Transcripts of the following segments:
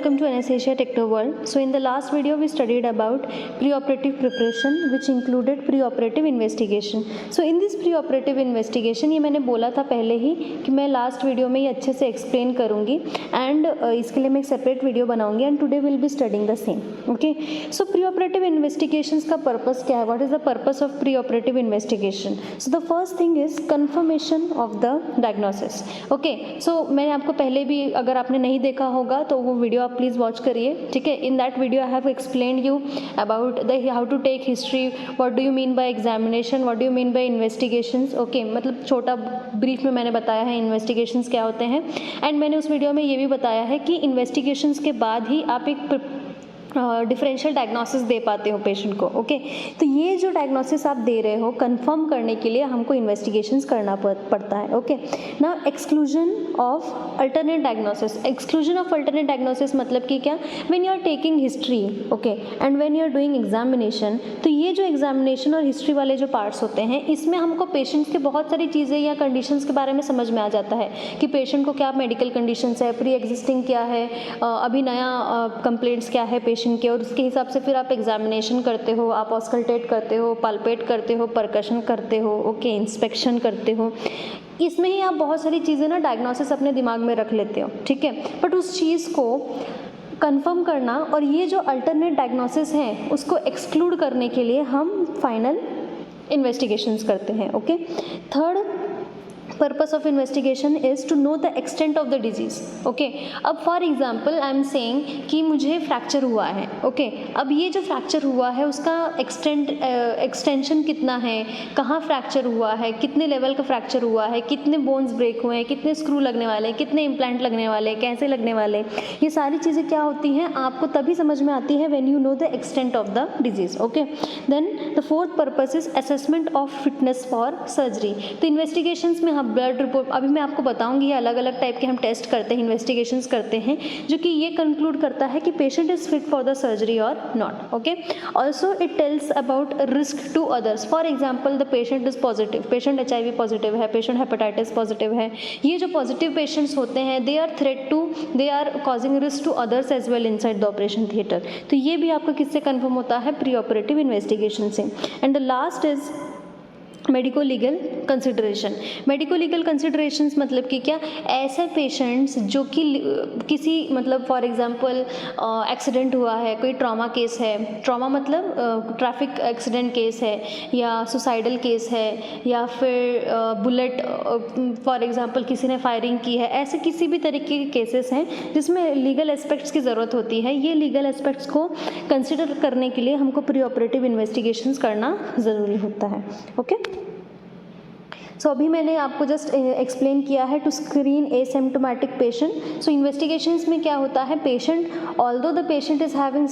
welcome to Anastasia Techno World. So in the last video we studied about preoperative preparation which included preoperative investigation. So in this preoperative investigation ये मैंने बोला था पहले ही कि मैं last video में ये अच्छे से एक्सप्लेन करूँगी एंड इसके लिए मैं एक सेपरेट वीडियो बनाऊँगी and today will be studying the same. Okay, so preoperative investigations का पर्पस क्या है? What is the purpose of preoperative investigation? So the first thing is confirmation of the diagnosis. Okay, so मैंने आपको पहले भी, अगर आपने नहीं देखा होगा तो वो वीडियो आप प्लीज़ वॉच करिए. ठीक है, in that video I have explained you about the how to take history, what do you mean by examination, what do you mean by investigations. Okay, मतलब छोटा ब्रीफ में मैंने बताया है इन्वेस्टिगेशंस क्या होते हैं एंड मैंने उस वीडियो में ये भी बताया है कि इन्वेस्टिगेशंस के बाद ही आप एक डिफरेंशियल डायग्नोसिस दे पाते हो पेशेंट को. ओके, तो ये जो डायग्नोसिस आप दे रहे हो कंफर्म करने के लिए हमको इन्वेस्टिगेशंस करना पड़ता है. Okay, now exclusion of alternate diagnosis. Exclusion of alternate diagnosis मतलब कि क्या? When you are taking history, okay, and when you are doing examination, तो ये जो एग्जामिनेशन और हिस्ट्री वाले जो पार्ट्स होते हैं इसमें हमको पेशेंट्स के बहुत सारी चीज़ें या कंडीशंस के बारे में समझ में आ जाता है कि पेशेंट को क्या मेडिकल कंडीशंस है, प्री एग्जिस्टिंग क्या है, अभी नया कंप्लेंट्स क्या है पेशेंट के, और उसके हिसाब से फिर आप एग्जामिनेशन करते हो, आप ऑस्कल्टेट करते हो, पाल्पेट करते हो, परकशन करते हो, ओके, इंस्पेक्शन करते हो. इसमें ही आप बहुत सारी चीज़ें ना डायग्नोसिस अपने दिमाग में रख लेते हो. ठीक है, बट उस चीज़ को कंफर्म करना और ये जो अल्टरनेट डायग्नोसिस हैं उसको एक्सक्लूड करने के लिए हम फाइनल इन्वेस्टिगेशंस करते हैं. Okay, third purpose of investigation is to know the extent of the disease. Okay, अब for example I am saying कि मुझे फ्रैक्चर हुआ है. ओके, अब ये जो फ्रैक्चर हुआ है उसका एक्सटेंशन कितना है, कहाँ फ्रैक्चर हुआ है, कितने लेवल का फ्रैक्चर हुआ है, कितने बोन्स ब्रेक हुए हैं, कितने स्क्रू लगने वाले हैं, कितने इम्प्लांट लगने वाले हैं, कैसे लगने वाले हैं, ये सारी चीज़ें क्या होती हैं आपको तभी समझ में आती है when you know the extent of the disease. Okay, then the fourth purpose is assessment of fitness for surgery. तो इन्वेस्टिगेशंस में ब्लड रिपोर्ट, अभी मैं आपको बताऊंगी, ये अलग अलग टाइप के हम टेस्ट करते हैं, इन्वेस्टिगेशंस करते हैं जो कि ये कंक्लूड करता है कि patient is fit for the surgery और not. Okay, also it tells about risk to others. For example the patient is positive, patient HIV positive है, पेशेंट हेपेटाइटिस पॉजिटिव है. ये जो पॉजिटिव पेशेंट्स होते हैं they are threat to, they are causing risk to others as well inside the operation theatre. तो ये भी आपका किससे कन्फर्म होता है? प्री ऑपरेटिव इन्वेस्टिगेशन से. And the last is medico legal consideration. Medico legal considerations मतलब कि क्या? ऐसे पेशेंट्स जो कि किसी, मतलब फॉर एग्जांपल एक्सीडेंट हुआ है, कोई ट्रॉमा केस है, ट्रॉमा मतलब ट्रैफिक एक्सीडेंट केस है या सुसाइडल केस है या फिर बुलेट फॉर एग्जांपल किसी ने फायरिंग की है, ऐसे किसी भी तरीके के केसेस हैं जिसमें लीगल एस्पेक्ट्स की ज़रूरत होती है. ये लीगल एस्पेक्ट्स को कंसिडर करने के लिए हमको प्री ऑपरेटिव इन्वेस्टिगेशंस करना ज़रूरी होता है. ओके, सो अभी मैंने आपको जस्ट एक्सप्लेन किया है to screen asymptomatic patient. So investigations में क्या होता है? Patient, although the patient is having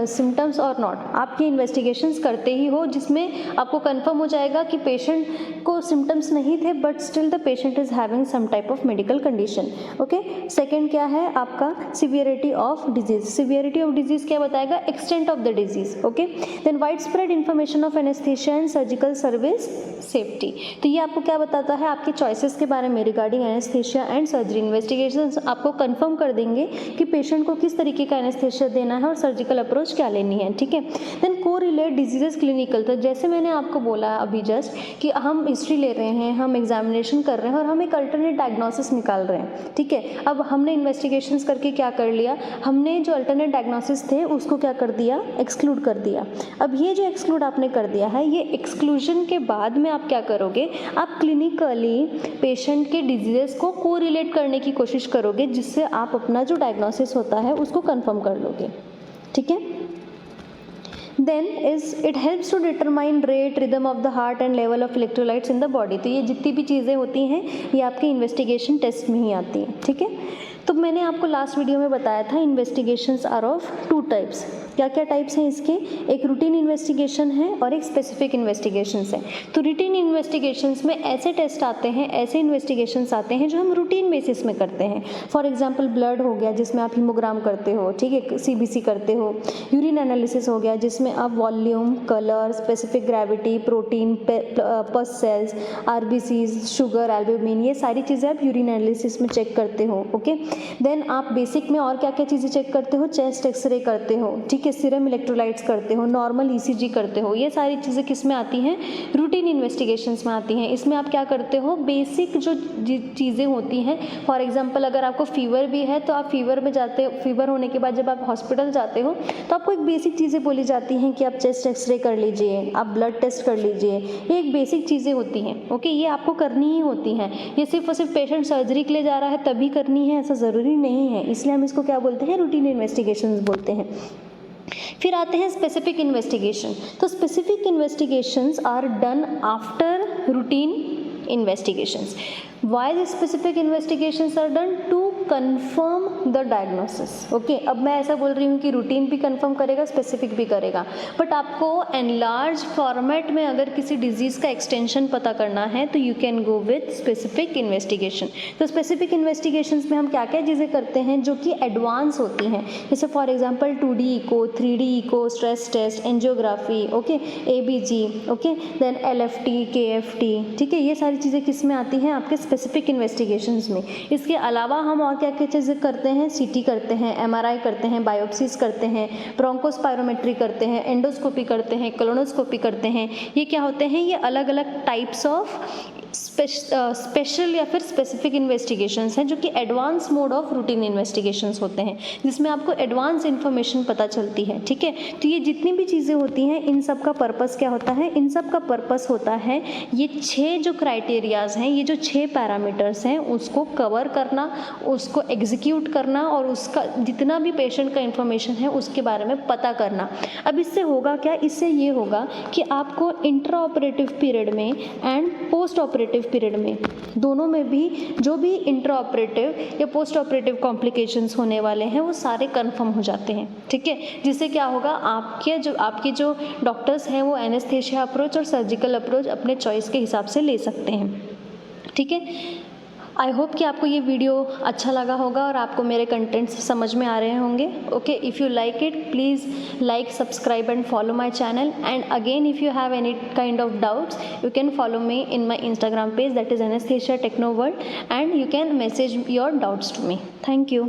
symptoms और नॉट, आप ये इन्वेस्टिगेशंस करते ही हो जिसमें आपको कंफर्म हो जाएगा कि पेशेंट को सिम्टम्स नहीं थे but still the patient is having some type of medical condition. Okay, second क्या है आपका? Severity of disease. Severity of disease क्या बताएगा? Extent of the disease. Okay, then wide spread information of anaesthesia and surgical service safety. तो ये आपको क्या बताता है? आपके चॉइसेस के बारे में regarding anaesthesia and surgery. Investigations आपको कंफर्म कर देंगे कि पेशेंट को किस तरीके का एनेस्थीसिया देना है और सर्जिकल अप्रोच क्या लेनी है. ठीक है, देन को रिलेट डिजीजेस क्लिनिकल. तो जैसे मैंने आपको बोला अभी जस्ट कि हम हिस्ट्री ले रहे हैं, हम एग्जामिनेशन कर रहे हैं और हम एक अल्टरनेट डायग्नोसिस निकाल रहे हैं. ठीक है, अब हमने इन्वेस्टिगेशंस करके क्या कर लिया? हमने जो अल्टरनेट डायग्नोसिस थे उसको क्या कर दिया? एक्सक्लूड कर दिया. अब ये जो एक्सक्लूड आपने कर दिया है, ये एक्सक्लूजन के बाद में आप क्या करोगे? आप क्लिनिकली पेशेंट के डिजीजेस को कोरिलेट करने की कोशिश करोगे जिससे आप अपना जो डायग्नोसिस होता है उसको कंफर्म कर लोगे. ठीक है, then is it helps to determine rate, rhythm of the heart and level of electrolytes in the body. तो ये जितनी भी चीज़ें होती हैं ये आपके इन्वेस्टिगेशन टेस्ट में ही आती हैं. ठीक है, तो मैंने आपको लास्ट वीडियो में बताया था investigations are of two types. क्या क्या टाइप्स हैं इसके? एक रूटीन इन्वेस्टिगेशन है और एक स्पेसिफिक इन्वेस्टिगेशंस है. तो रूटीन इन्वेस्टिगेशंस में ऐसे टेस्ट आते हैं, ऐसे इन्वेस्टिगेशंस आते हैं जो हम रूटीन बेसिस में करते हैं. फॉर एग्जांपल ब्लड हो गया जिसमें आप हीमोग्राम करते हो, ठीक है, CBC करते हो. यूरिन एनालिसिस हो गया जिसमें आप volume, colour, specific gravity, protein, पस सेल्स, RBCs, शुगर, एल्ब्यूमिन, ये सारी चीज़ें आप यूरिन एनालिसिस में चेक करते हो. ओके, देन आप बेसिक में और क्या क्या चीज़ें चेक करते हो, चेस्ट एक्सरे करते हो, ठीक है, सीरम इलेक्ट्रोलाइट्स करते हो, नॉर्मल ईसीजी करते हो, ये सारी चीज़ें किस में आती हैं, रूटीन इन्वेस्टिगेशंस में आती हैं। इसमें आप क्या करते हो, बेसिक जो चीज़ें होती हैं, फॉर एग्जांपल अगर आपको फीवर भी है तो आप फीवर में जाते हो, फीवर होने के बाद जब आप हॉस्पिटल जाते हो तो आपको एक बेसिक चीज़ें बोली जाती हैं कि आप चेस्ट एक्सरे कर लीजिए, आप ब्लड टेस्ट कर लीजिए, ये एक बेसिक चीज़ें होती हैं। ओके, ये आपको करनी ही होती हैं। ये सिर्फ और सिर्फ पेशेंट सर्जरी के लिए जा रहा है तभी करनी है, ऐसा ज़रूरी नहीं है, इसलिए हम इसको क्या बोलते हैं, रूटीन इन्वेस्टिगेशंस बोलते हैं। फिर आते हैं स्पेसिफिक इन्वेस्टिगेशन। तो specific investigations are done after routine investigations. Why the specific investigations are done? To confirm the diagnosis. Okay, अब मैं ऐसा बोल रही हूँ कि रूटीन भी कंफर्म करेगा, स्पेसिफिक भी करेगा, बट आपको एनलार्ज फॉर्मेट में अगर किसी डिजीज़ का एक्सटेंशन पता करना है तो you can go with specific investigation. तो स्पेसिफिक इन्वेस्टिगेशंस में हम क्या क्या चीज़ें करते हैं जो कि एडवांस होती हैं, जैसे for example 2D echo, 3D echo, stress test, angiography, okay, ABG, okay, then LFT, KFT, ठीक है, ये सारी चीज़ें किस में आती हैं, आपके स्पेसिफिक इन्वेस्टिगेशंस में। इसके अलावा हम और क्या क्या चीज़ें करते हैं, CT करते हैं, MRI करते हैं, बायोप्सीज करते हैं, ब्रोंकोस्पायरोमेट्री करते हैं, एंडोस्कोपी करते हैं, कोलोनोस्कोपी करते हैं। ये क्या होते हैं, ये अलग अलग टाइप्स ऑफ स्पेशल या फिर स्पेसिफिक इन्वेस्टिगेशंस हैं जो कि advance mode of routine investigations होते हैं, जिसमें आपको एडवांस इन्फॉर्मेशन पता चलती है, ठीक है। तो ये जितनी भी चीज़ें होती हैं इन सब का पर्पस क्या होता है, इन सब का पर्पस होता है ये 6 जो क्राइटेरियाज हैं, ये जो 6 पैरामीटर्स हैं उसको कवर करना, उसको एग्जीक्यूट करना और उसका जितना भी पेशेंट का इन्फॉर्मेशन है उसके बारे में पता करना। अब इससे होगा क्या, इससे ये होगा कि आपको इंट्रा ऑपरेटिव पीरियड में एंड पोस्ट ऑपरेटिव पीरियड में, दोनों में भी जो भी इंट्रा ऑपरेटिव या पोस्ट ऑपरेटिव कॉम्प्लिकेशंस होने वाले हैं वो सारे कंफर्म हो जाते हैं, ठीक है। जिससे क्या होगा, आपके जो डॉक्टर्स हैं वो एनेस्थेशिया अप्रोच और सर्जिकल अप्रोच अपने चॉइस के हिसाब से ले सकते हैं, ठीक है। आई होप कि आपको ये वीडियो अच्छा लगा होगा और आपको मेरे कंटेंट्स समझ में आ रहे होंगे। Okay, if you like it please like, subscribe and follow my channel, and again if you have any kind of doubts you can follow me in my Instagram page, that is Anastasia Techno World, and you can message your doubts to me. Thank you.